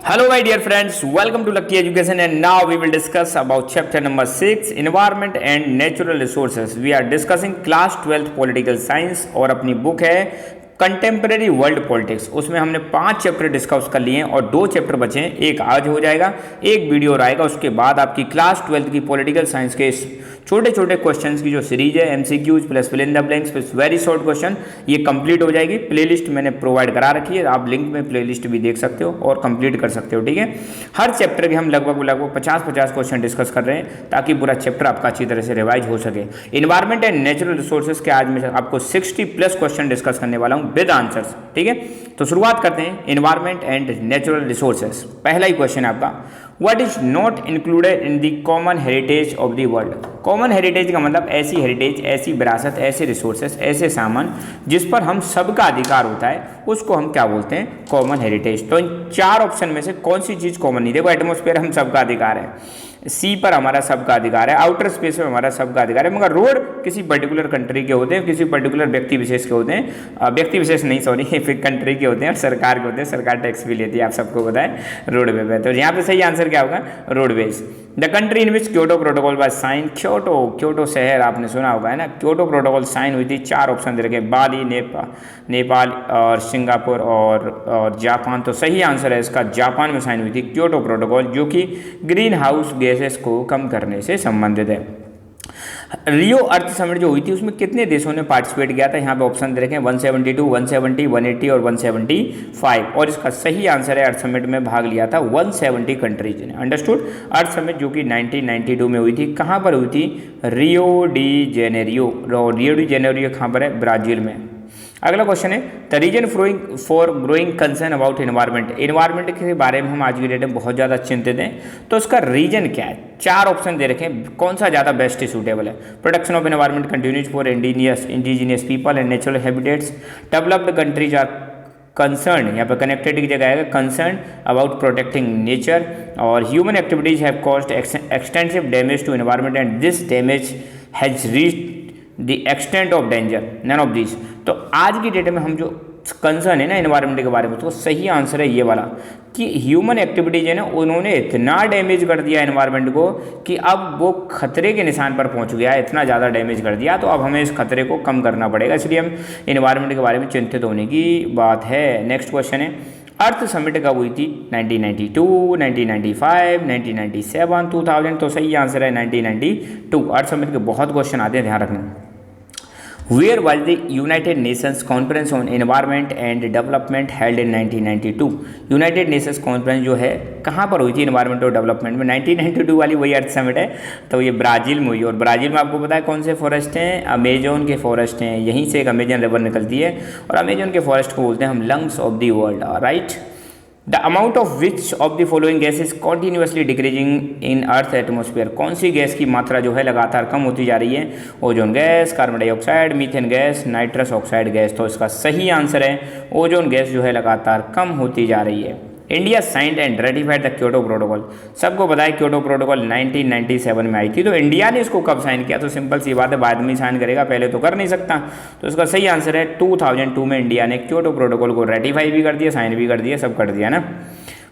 Hello my dear friends, welcome to Lucky Education and now we will discuss about chapter number 6 Environment and Natural Resources. We are discussing class 12th Political Science और अपनी book है contemporary world politics. उसमें हमने 5 chapter discuss कर लिए हैं और 2 chapter बचे हैं। एक आज हो जाएगा, एक वीडियो और आएगा। उसके बाद आपकी क्लास 12th की पॉलिटिकल साइंस के छोटे छोटे क्वेश्चंस की जो सीरीज है MCQs plus fill in the blanks plus very short question, ये कंप्लीट हो जाएगी। प्लेलिस्ट मैंने प्रोवाइड करा रखी है, आप लिंक में प्लेलिस्ट भी देख सकते हो और कंप्लीट कर सकते हो। ठीक है, हर चैप्टर के हम लगभग 50 क्वेश्चन डिस्कस कर रहे हैं ताकि पूरा चैप्टर आपका अच्छी तरह से रिवाइज हो सके। इन्वायरमेंट एंड नेचुरल रिसोर्सेज के आज मैं आपको 60+ क्वेश्चन डिस्कस करने वाला हूँ विद आंसर्स। ठीक है, तो शुरुआत करते हैं। इन्वायरमेंट एंड नेचुरल रिसोर्सेज, पहला ही क्वेश्चन है आपका, what is not included in the common heritage of the world. Common heritage का मतलब ऐसी हेरिटेज, ऐसी विरासत, ऐसे रिसोर्सेज, ऐसे सामान जिस पर हम सबका अधिकार होता है, उसको हम क्या बोलते हैं? Common heritage. तो इन 4 ऑप्शन में से कौन सी चीज़ कॉमन नहीं? देखो, एटमॉस्फेयर हम सबका अधिकार है, सी पर हमारा सबका अधिकार है, आउटर स्पेस पर हमारा सबका अधिकार है, मगर रोड किसी पर्टिकुलर कंट्री के होते हैं, किसी पर्टिकुलर व्यक्ति विशेष के होते हैं, व्यक्ति विशेष नहीं सॉरी फिर कंट्री के होते हैं और सरकार के होते हैं। सरकार टैक्स भी लेती है, आप सबको पता है, रोडवे पे। तो यहाँ पे सही आंसर क्या होगा? Roadways. The country in which Kyoto protocol was sign, Kyoto शहर आपने सुना होगा है ना। क्योटो प्रोटोकॉल साइन हुई थी, 4 ऑप्शन दे रखे, बाली, नेपाल और सिंगापुर और जापान। तो सही आंसर है इसका, जापान में साइन हुई थी क्योटो प्रोटोकॉल, जो कि ग्रीन हाउस गैसेस को कम करने से संबंधित है। रियो अर्थ समिट जो हुई थी उसमें कितने देशों ने पार्टिसिपेट किया था? यहाँ पे ऑप्शन दे रखे हैं 172, 170, 180 और 175। और इसका सही आंसर है, अर्थ समिट में भाग लिया था 170 कंट्रीज ने। अंडरस्टूड। अर्थ समिट जो कि 1992 में हुई थी, कहाँ पर हुई थी? Rio de Janeiro. Rio de Janeiro कहाँ पर है? ब्राज़ील में। अगला क्वेश्चन है, the reason for growing concern about environment. Environment के बारे में हम आज की डेट में बहुत ज़्यादा चिंतित हैं, तो इसका रीजन क्या है? 4 ऑप्शन दे रखे हैं, कौन सा ज़्यादा बेस्ट सूटेबल है? Protection of environment continues for indigenous people and natural habitats, developed countries are concern, यहाँ पर कनेक्टेड की जगह आएगा कंसर्न अबाउट प्रोटेक्टिंग नेचर, और human activities have caused extensive damage to environment and this damage has reached the extent of danger, none of this. तो आज की date में हम जो कंसर्न है ना एनवायरमेंट के बारे में, तो सही आंसर है ये वाला कि ह्यूमन एक्टिविटीज है ना, उन्होंने इतना डैमेज कर दिया एनवायरमेंट को कि अब वो खतरे के निशान पर पहुंच गया है। इतना ज़्यादा डैमेज कर दिया, तो अब हमें इस खतरे को कम करना पड़ेगा, इसलिए हम एनवायरमेंट के बारे में चिंतित होने की बात है। नेक्स्ट क्वेश्चन है, अर्थ समिट कब हुई थी? 1992, 1995, 1997, 2000। तो सही आंसर है 1992। अर्थ समिट के बहुत क्वेश्चन आते हैं, ध्यान रखना। Where was the United Nations conference on environment and development held in 1992। United Nations conference जो है कहाँ पर हुई थी एनवायरमेंट और डेवलपमेंट में? 1992 वाली वही अर्थ समिट है, तो ये ब्राज़ील में हुई। और ब्राज़ील में आपको पता है कौन से फॉरेस्ट हैं? अमेजोन के फॉरेस्ट हैं। यहीं से एक अमेजन रिवर निकलती है और अमेजोन के फॉरेस्ट को बोलते हैं हम lungs of the world, right. The amount of which of the following gas is continuously decreasing in earth atmosphere. कौन सी गैस की मात्रा जो है लगातार कम होती जा रही है? Ozone gas, carbon dioxide, methane gas, nitrous oxide gas. तो इसका सही आंसर है ओजोन गैस जो है लगातार कम होती जा रही है। India signed and ratified the Kyoto protocol. सबको पता है क्योटो प्रोटोकॉल 1997 में आई थी, तो इंडिया ने इसको कब साइन किया? तो सिंपल सी बात है, बाद में साइन करेगा, पहले तो कर नहीं सकता। तो इसका सही आंसर है 2002 में इंडिया ने क्योटो प्रोटोकॉल को रेटिफाई भी कर दिया, साइन भी कर दिया, सब कर दिया ना।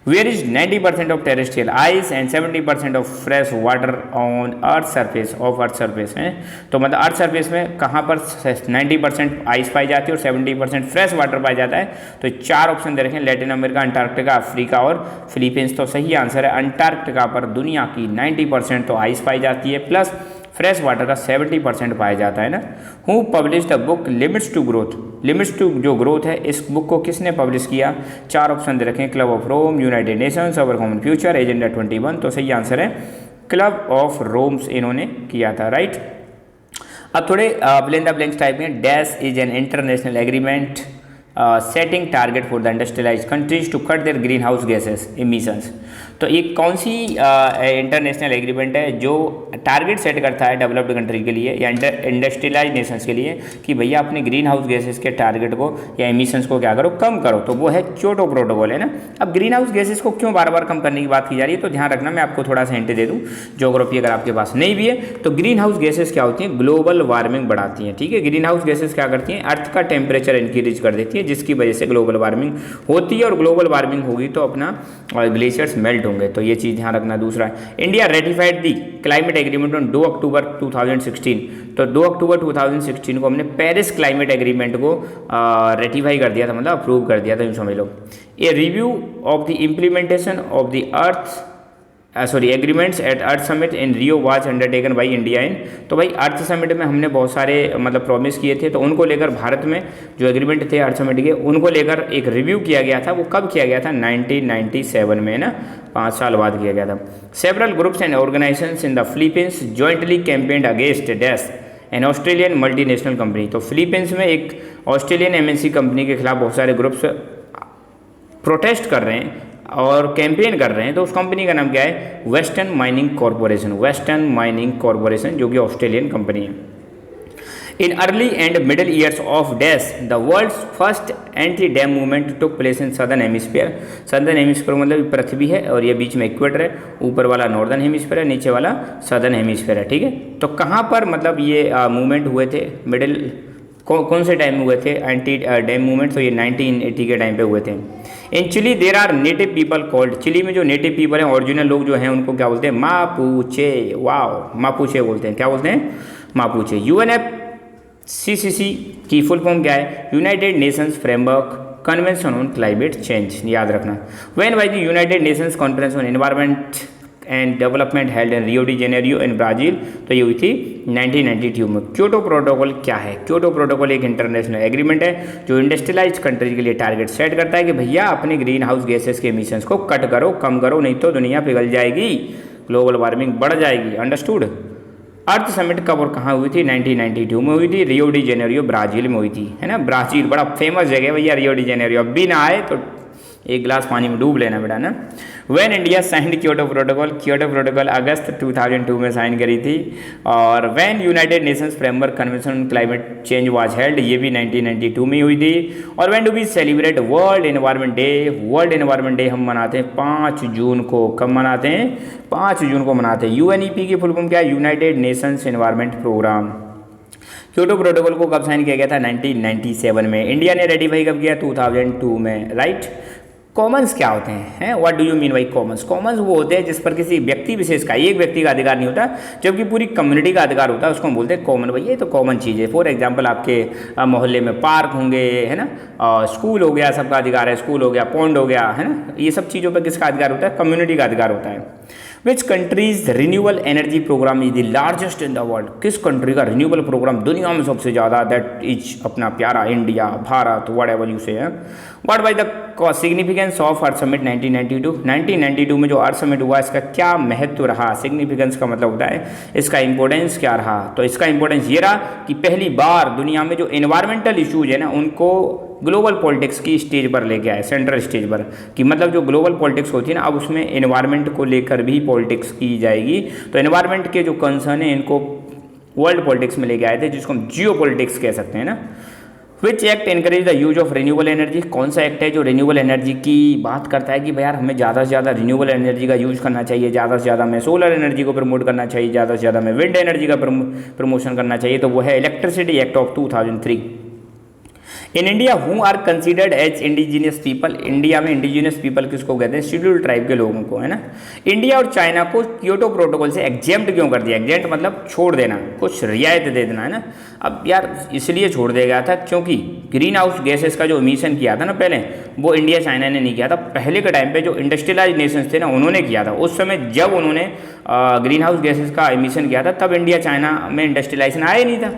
Where is 90% of terrestrial ice and 70% of fresh water on earth surface of earth surface है। तो मतलब अर्थ सरफेस में कहाँ पर 90% आइस पाई जाती है और 70% फ्रेश वाटर पाया जाता है? तो 4 ऑप्शन दे रखें, लैटिन अमेरिका, अंटार्कटिका, अफ्रीका और फिलीपींस। तो सही आंसर है अंटार्कटिका पर दुनिया की 90% तो आइस पाई जाती है, प्लस फ्रेश वाटर का 70% पाया जाता है ना। Who publish the book limits to growth. Limits to जो ग्रोथ है, इस बुक को किसने पब्लिश किया? 4 ऑप्शन दे रखें, club of Rome, United Nations, our common future, agenda 21। तो सही आंसर है क्लब ऑफ रोम्स इन्होंने किया था, राइट। अब थोड़े fill in the blanks type में, dash is an international agreement setting target for the industrialise countries to cut their green house gases emissions. तो ये कौन सी इंटरनेशनल एग्रीमेंट है जो टारगेट सेट करता है डेवलप्ड कंट्री के लिए या इंडस्ट्रियलाइज नेशंस के लिए कि भैया अपने ग्रीन हाउस गैसेस के टारगेट को या एमिशंस को क्या करो? कम करो। तो वो है क्योटो प्रोटोकॉल, है ना। अब ग्रीन हाउस गैसेस को क्यों बार बार कम करने की बात की जा रही है? तो ध्यान रखना, मैं आपको थोड़ा सा हिंट दे दूँ, ज्योग्राफी अगर आपके पास नहीं भी है तो ग्रीन हाउस गैसेस क्या होती हैं? ग्लोबल वार्मिंग बढ़ाती हैं, ठीक है। ग्रीन हाउस गैसेस क्या करती हैं? अर्थ का टेम्परेचर इंक्रीज कर देती है, जिसकी वजह से ग्लोबल वार्मिंग होती है, और ग्लोबल वार्मिंग होगी तो अपना ग्लेशियर्स मेल्ट होंगे, तो ये चीज़ ध्यान रखना। दूसरा, India ratified the climate agreement on 2 अक्टूबर 2016, तो 2 अक्टूबर 2016 को हमने पेरिस क्लाइमेट एग्रीमेंट को रेटिफाई कर दिया था, मतलब अप्रूव कर दिया था, यूँ समझ लो। A review of the implementation of the agreements at Earth Summit in Rio was undertaken by India in, तो भाई अर्थ समिट में हमने बहुत सारे मतलब प्रॉमिस किए थे, तो उनको लेकर भारत में जो एग्रीमेंट थे अर्थ समिट के, उनको लेकर एक रिव्यू किया गया था। वो कब किया गया था? 1997 में ना, 5 साल बाद किया गया था। Several groups and organisations in the Philippines jointly campaigned against dash an Australian multinational company, तो फिलीपींस में एक ऑस्ट्रेलियन एमएनसी कंपनी के खिलाफ बहुत सारे ग्रुप्स प्रोटेस्ट कर रहे हैं और कैंपेन कर रहे हैं, तो उस कंपनी का नाम क्या है? Western mining corporation, western mining corporation, जो कि ऑस्ट्रेलियन कंपनी है। In early and middle years of dash the world's first anti dam movement took place in southern hemisphere, southern hemisphere मतलब पृथ्वी है और ये बीच में इक्वेटर है, ऊपर वाला नॉर्दर्न हेमिस्फीयर है, नीचे वाला सदर्न हेमिस्फीयर है, ठीक है। तो कहाँ पर मतलब ये मूवमेंट हुए थे? मिडिल कौन से टाइम में हुए थे एंटी डैम मूवमेंट? तो ये 1980 के टाइम पे हुए थे। In Chile there are native people called, Chile में जो नेटिव पीपल हैं, ओरिजिनल लोग जो हैं, उनको क्या बोलते हैं? मापुचे, वाओ, मापुचे बोलते हैं। क्या बोलते हैं? मापुचे। UNFCCC की फुल फॉर्म क्या है? United Nations framework convention on climate change, याद रखना। When by the United Nations conference on environment and development held in Rio de Janeiro in Brazil, तो ये हुई थी 1992 में। क्योटो प्रोटोकॉल क्या है? क्योटो प्रोटोकॉल एक इंटरनेशनल एग्रीमेंट है जो इंडस्ट्रियलाइज्ड कंट्रीज के लिए टारगेट सेट करता है कि भैया अपने ग्रीन हाउस गैसेस के एमिशंस को कट करो, कम करो, नहीं तो दुनिया पिघल जाएगी, ग्लोबल वार्मिंग बढ़ जाएगी। अंडरस्टूड? अर्थ समिट कब और कहाँ हुई थी? 1992 में हुई थी, रियो डी जेनेरियो ब्राज़ील में हुई थी, है ना। ब्राज़ील बड़ा फेमस जगह है भैया, रियो डी जेनेरियो। अब भी ना आए तो एक गिलास पानी में डूब लेना बेटा ना। When India signed Kyoto protocol अगस्त 2002 में साइन करी थी। और when United Nations framework convention on climate change was held, ये भी 1992 में हुई थी। और when do we celebrate world environment day? World environment day हम मनाते हैं 5 जून को। कब मनाते हैं? 5 जून को मनाते हैं। UNEP की फुल फॉर्म क्या है? United Nations environment programme. Kyoto protocol को कब साइन किया गया था? 1997 में। इंडिया ने रेटिफाई कब किया? 2002 में, राइट। कॉमन्स क्या होते हैं? What do you mean by Commons? Commons वो होते हैं जिस पर किसी व्यक्ति विशेष का, एक व्यक्ति का अधिकार नहीं होता, जबकि पूरी कम्युनिटी का अधिकार होता है, उसको हम बोलते हैं कॉमन। भाई ये तो कॉमन चीज़ है। फॉर एग्जांपल आपके मोहल्ले में पार्क होंगे, है ना, स्कूल हो गया, सबका अधिकार है, स्कूल हो गया, पॉन्ड हो गया, है ना, ये सब चीज़ों पर किसका अधिकार होता है? कम्युनिटी का अधिकार होता है। Which countries renewable energy programme is the largest in the world? किस कंट्री का रिन्यूएबल प्रोग्राम दुनिया में सबसे ज़्यादा? दैट इज अपना प्यारा India, Bharat, whatever you say. What by the significance of Earth Summit 1992? 1992 में जो अर्थ समिट हुआ, इसका क्या महत्व रहा? सिग्निफिकेंस का मतलब होता है इसका इंपॉर्टेंस क्या रहा। तो इसका इंपॉर्टेंस ये रहा कि पहली बार दुनिया में जो एनवायरमेंटल इशूज है ना, उनको ग्लोबल पॉलिटिक्स की स्टेज पर लेके आए, सेंट्रल स्टेज पर, कि मतलब जो ग्लोबल पॉलिटिक्स होती है ना, अब उसमें एनवायरमेंट को लेकर भी पॉलिटिक्स की जाएगी। तो एनवायरमेंट के जो कंसर्न है, इनको वर्ल्ड पॉलिटिक्स में लेके आए थे, जिसको हम जियो पॉलिटिक्स कह सकते हैं ना। Which act encourage the use of renewable energy? कौन सा एक्ट है जो रिन्यूएबल एनर्जी की बात करता है कि भाई यार हमें ज़्यादा से ज़्यादा रिन्यूएबल एनर्जी का यूज़ करना चाहिए, ज़्यादा से ज़्यादा में सोलर एनर्जी को प्रमोट करना चाहिए, ज़्यादा से ज़्यादा में विंड एनर्जी का प्रमोशन करना चाहिए? तो वो है electricity act of 2003। In India who are considered as indigenous people? India में इंडिजीनियस पीपल किसको कहते हैं? शेड्यूल्ड ट्राइब के लोगों को, है ना। इंडिया और चाइना को क्योटो प्रोटोकॉल से एग्जेम्प्ट क्यों कर दिया? एग्जेम्प्ट मतलब छोड़ देना, कुछ रियायत दे देना, है ना। अब यार इसलिए छोड़ दिया गया था क्योंकि ग्रीन हाउस गैसेस का जो एमिशन किया था ना पहले, वो इंडिया चाइना ने नहीं किया था। पहले के टाइम पे जो इंडस्ट्रियलाइज नेशंस थे ना, उन्होंने किया था। उस समय जब उन्होंने ग्रीन हाउस गैसेस का एमिशन किया था, तब इंडिया चाइना में इंडस्ट्रियलाइजेशन आया ही नहीं था।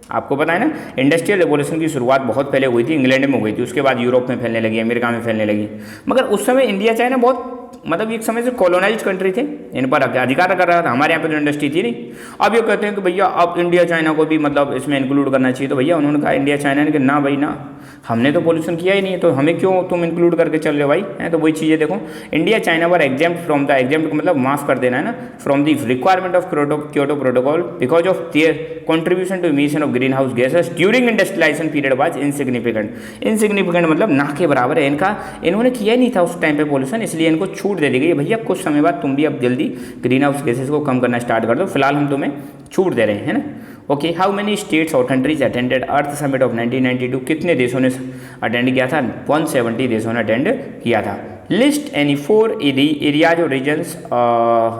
आपको पता है ना, इंडस्ट्रियल रेवोल्यूशन की शुरुआत बहुत पहले हुई थी, इंग्लैंड में हुई थी, उसके बाद यूरोप में फैलने लगी, अमेरिका में फैलने लगी। मगर उस समय इंडिया चाइना बहुत मतलब एक समय से कॉलोनाइज कंट्री थे, इन पर अधिकार कर रहा था। हमारे यहाँ पे तो इंडस्ट्री थी नहीं। अब ये कहते हैं कि भैया अब इंडिया चाइना को भी मतलब इसमें इंक्लूड करना चाहिए। तो भैया उन्होंने कहा इंडिया चाइना ने कि ना भाई ना, हमने तो पोल्यूशन किया ही नहीं है, तो हमें क्यों तुम इंक्लूड करके चल रहे हो भाई, है। तो वही चीज़ें देखो, India China were exempt from the, exempt मतलब माफ कर देना है ना, from the requirement of Kyoto protocol because of their contribution to emission of green house gases during industrialisation period was insignificant. Insignificant मतलब ना के बराबर है इनका, इन्होंने किया ही नहीं था उस टाइम पे पोल्यूशन, इसलिए इनको छूट छूट दे दी गई है, भैया कुछ समय बाद तुम भी अब जल्दी ग्रीन हाउस गैसेस को कम करना स्टार्ट कर दो, फिलहाल हम तुम्हें छूट दे रहे हैं, है ना। ओके, हाउ मेनी स्टेट्स और countries attended earth summit of 1992, कितने देशों ने अटेंड किया था? 170 देशों ने अटेंड किया था। लिस्ट एनी 4 एरियाज और regions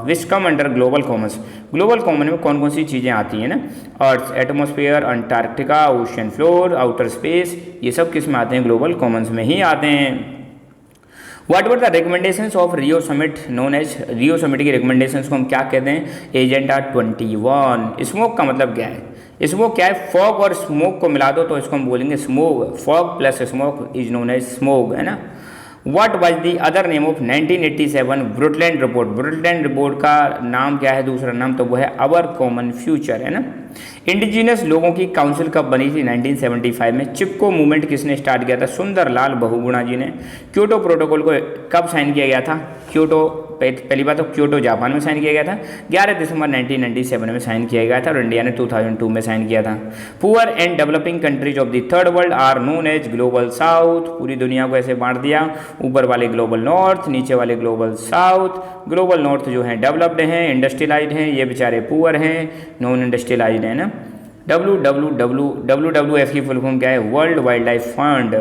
which come under global commons, global common में कौन कौन सी चीज़ें आती हैं ना? Earth atmosphere, Antarctica, ocean floor, outer space, ये सब किस में आते हैं? ग्लोबल कॉमन्स में ही आते हैं। What were the recommendations of Rio summit known as, Rio summit की रिकमेंडेशंस को हम क्या कहते हैं? एजेंडा 21। स्मोक का मतलब क्या है? स्मोक क्या है? फॉग और स्मोक को मिला दो तो इसको हम बोलेंगे smoke, fog plus smoke is known as smoke, है ना। What was the other name of 1987 Brundtland report, Brundtland report का नाम क्या है दूसरा नाम? तो वो है अवर कॉमन फ्यूचर, है ना। इंडिजिनस लोगों की काउंसिल कब बनी थी? 1975 में। चिपको मूवमेंट किसने स्टार्ट किया था? सुंदरलाल बहुगुणा जी ने। क्योटो प्रोटोकॉल को कब साइन किया गया था? क्योटो, पहली बात तो क्योटो जापान में साइन किया गया था, 11 दिसंबर 1997 में साइन किया गया था, और इंडिया ने 2002 में साइन किया था। Poor and developing countries of the third world are known as global south, पूरी दुनिया को ऐसे बांट दिया, ऊपर वाले ग्लोबल नॉर्थ, नीचे वाले ग्लोबल साउथ। ग्लोबल नॉर्थ जो हैं डेवलप्ड हैं, इंडस्ट्रियलाइज्ड हैं, ये बेचारे पुअर हैं, नॉन इंडस्ट्रियलाइज्ड हैं ना। WWF की फुल फॉर्म क्या है? World wild life fund.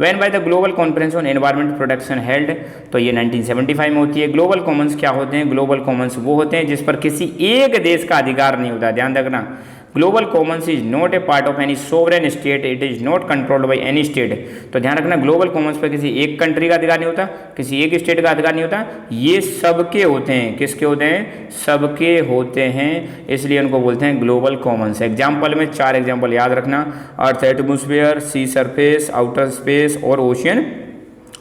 When by the global conference on environment protection held, तो ये 1975 में होती है। ग्लोबल कॉमन्स क्या होते हैं? ग्लोबल कॉमन्स वो होते हैं जिस पर किसी एक देश का अधिकार नहीं होता, ध्यान रखना। Global Commons is not a part of any sovereign state, it is not controlled by any state. तो ध्यान रखना, ग्लोबल कॉमन्स पर किसी एक कंट्री का अधिकार नहीं होता, किसी एक स्टेट का अधिकार नहीं होता, ये सबके होते हैं। किसके होते हैं? सबके होते हैं, इसलिए उनको बोलते हैं ग्लोबल कॉमन्स। एग्जाम्पल में 4 एग्जाम्पल याद रखना: अर्थ एटमोस्फेयर, सी सरफेस, आउटर स्पेस और ओशियन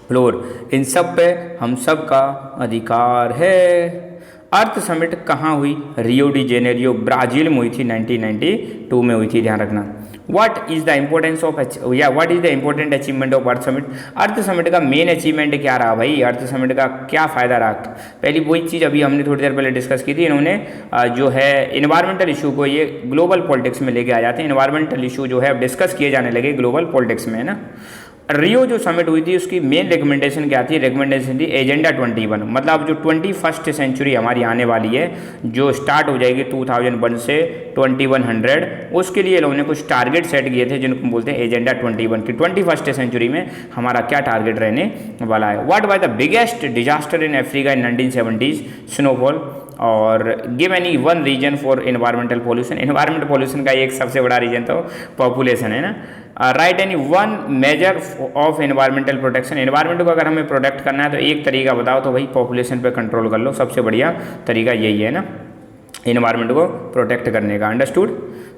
फ्लोर। इन सब पे हम सब का अधिकार है। अर्थ समिट कहाँ हुई? रियो डी जेनेरियो, ब्राजील में हुई थी, 1992 में हुई थी, ध्यान रखना। What is the importance of what is the important achievement of Earth summit? Earth summit का मेन अचीवमेंट क्या रहा भाई? अर्थ समिट का क्या फ़ायदा रहा? पहली वही चीज़ अभी हमने थोड़ी देर पहले डिस्कस की थी, इन्होंने जो है इन्वायरमेंटल इशू को ये ग्लोबल पॉलिटिक्स में लेके आ जाते हैं। इन्वायरमेंटल इशू जो है अब डिस्कस किए जाने लगे ग्लोबल पॉलिटिक्स में, है ना। रियो जो समिट हुई थी उसकी मेन रिकमेंडेशन क्या थी? रिकमेंडेशन थी एजेंडा 21, मतलब जो 21st सेंचुरी हमारी आने वाली है, जो स्टार्ट हो जाएगी 2001 से 2100, उसके लिए लोगों ने कुछ टारगेट सेट किए थे जिनको बोलते हैं एजेंडा 21 की 21st सेंचुरी में हमारा क्या टारगेट रहने वाला है। What was the biggest disaster in Africa in 1970s? Snowfall. और give any one reason for environmental pollution, environmental pollution का एक सबसे बड़ा रीजन तो पॉपुलेशन है ना। Write any one major of environmental protection, environment को अगर हमें प्रोटेक्ट करना है तो एक तरीका बताओ, तो भाई पॉपुलेशन पे कंट्रोल कर लो, सबसे बढ़िया तरीका यही है ना एनवायरमेंट को प्रोटेक्ट करने का। Understood?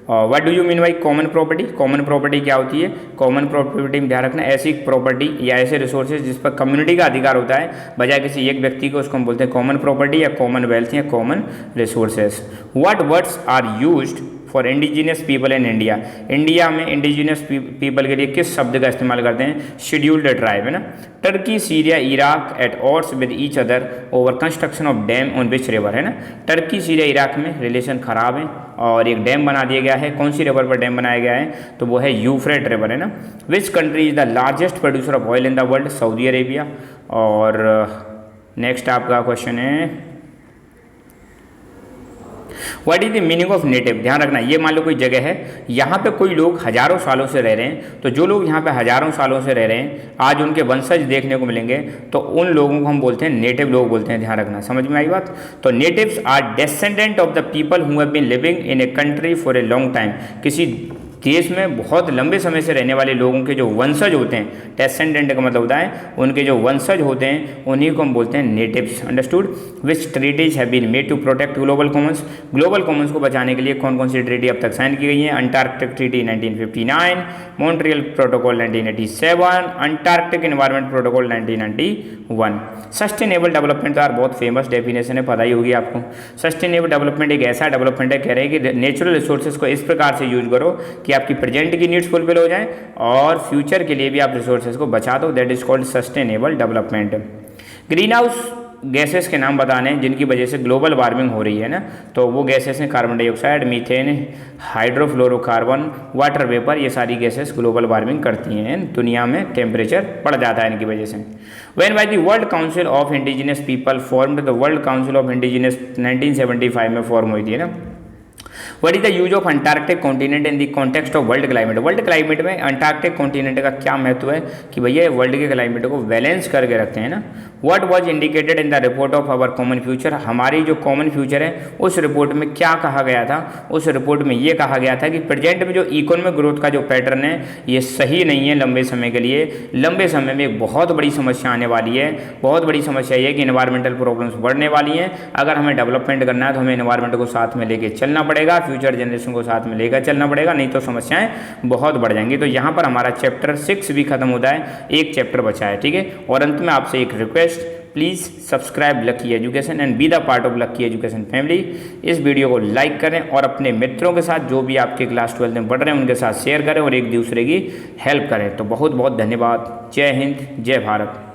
What do you mean by common property? Common property क्या होती है? कॉमन प्रॉपर्टी में ध्यान रखना, ऐसी प्रॉपर्टी या ऐसे रिसोर्सेज जिस पर कम्युनिटी का अधिकार होता है बजाय किसी एक व्यक्ति को, उसको हम बोलते हैं कॉमन प्रॉपर्टी या कॉमन वेल्थ या common resources. What words are used for indigenous people in India? India में इंडिजिनियस पीपल के लिए किस शब्द का इस्तेमाल करते हैं? शेड्यूल्ड ट्राइब, है ना। Turkey, Syria, Iraq at odds with each other over construction of dam on which river, है ना। टर्की, सीरिया, इराक में रिलेशन खराब है और एक डैम बना दिया गया है। कौन सी रिवर पर डैम बनाया गया है? तो वो है यूफ्रेट रिवर, है ना। Which country is the largest producer of oil in the world? Saudi Arabia. और नेक्स्ट आपका क्वेश्चन है what is the meaning of native? ध्यान रखना, ये मान लो कोई जगह है, यहाँ पे कोई लोग हजारों सालों से रह रहे हैं, तो जो लोग यहाँ पे हजारों सालों से रह रहे हैं आज उनके वंशज देखने को मिलेंगे, तो उन लोगों को हम बोलते हैं नेटिव लोग बोलते हैं। ध्यान रखना, समझ में आई बात? तो natives are descendant of the people who have been living in a country for a long time, किसी देश में बहुत लंबे समय से रहने वाले लोगों के जो वंशज होते हैं, डेसेंडेंट का मतलब होता है उनके जो वंशज होते हैं, उन्हीं को हम बोलते हैं natives. Understood? Which treaties have been made to protect global commons? Global commons को बचाने के लिए कौन कौन सी ट्रीटी अब तक साइन की गई है? Antarctic treaty 1959, Montreal protocol 1987, Antarctic environment protocol 1991। Sustainable development तो यार बहुत फेमस डेफिनेशन है, पता ही होगी आपको। सस्टेनेबल डेवलपमेंट एक ऐसा डेवलपमेंट है, कह रहे हैं कि नेचुरल रिसोर्सेज को इस प्रकार से यूज करो कि आपकी प्रेजेंट की नीड्स फुलफिल हो जाएं और फ्यूचर के लिए भी आप रिसोर्सेज को बचा दो, that is called sustainable development. Green house gases के नाम बताने हैं जिनकी वजह से ग्लोबल वार्मिंग हो रही है ना, तो वो गैसेस हैं carbon dioxide, methane, hydrofluorocarbon, water vapour. ये सारी गैसेस ग्लोबल वार्मिंग करती हैं, दुनिया में टेम्परेचर बढ़ जाता है इनकी वजह से। When by the world council of indigenous people formed, the world council of indigenous 1975 में फॉर्म हुई थी ना। What is the use of Antarctic continent in the context of world climate. World climate में अंटार्कटिक कॉन्टिनेंट का क्या महत्व है कि भैया वर्ल्ड के क्लाइमेट को बैलेंस करके रखते हैं ना। What was indicated in the report of our common future, हमारी जो कॉमन फ्यूचर है उस रिपोर्ट में क्या कहा गया था। उस रिपोर्ट में ये कहा गया था कि प्रेजेंट में जो इकोनॉमिक ग्रोथ का जो पैटर्न है ये सही नहीं है लंबे समय के लिए। लंबे समय में एक बहुत बड़ी समस्या आने वाली है। बहुत बड़ी समस्या ये है कि इन्वायरमेंटल प्रॉब्लम्स बढ़ने वाली हैं। अगर हमें डेवलपमेंट करना है तो हमें इन्वायरमेंट को साथ में लेके चलना पड़ेगा, फ्यूचर जनरेशन को साथ में लेकर चलना पड़ेगा, नहीं तो समस्याएं बहुत बढ़ जाएंगी। तो यहाँ पर हमारा चैप्टर 6 भी खत्म होता है, एक चैप्टर बचा है, ठीक है। और अंत में आपसे एक request, please subscribe lucky education and be the part of lucky education family. इस वीडियो को लाइक करें और अपने मित्रों के साथ जो भी आपके क्लास 12 में पढ़ रहे हैं उनके साथ शेयर करें और एक दूसरे की हेल्प करें। तो बहुत बहुत धन्यवाद। जय हिंद, जय भारत।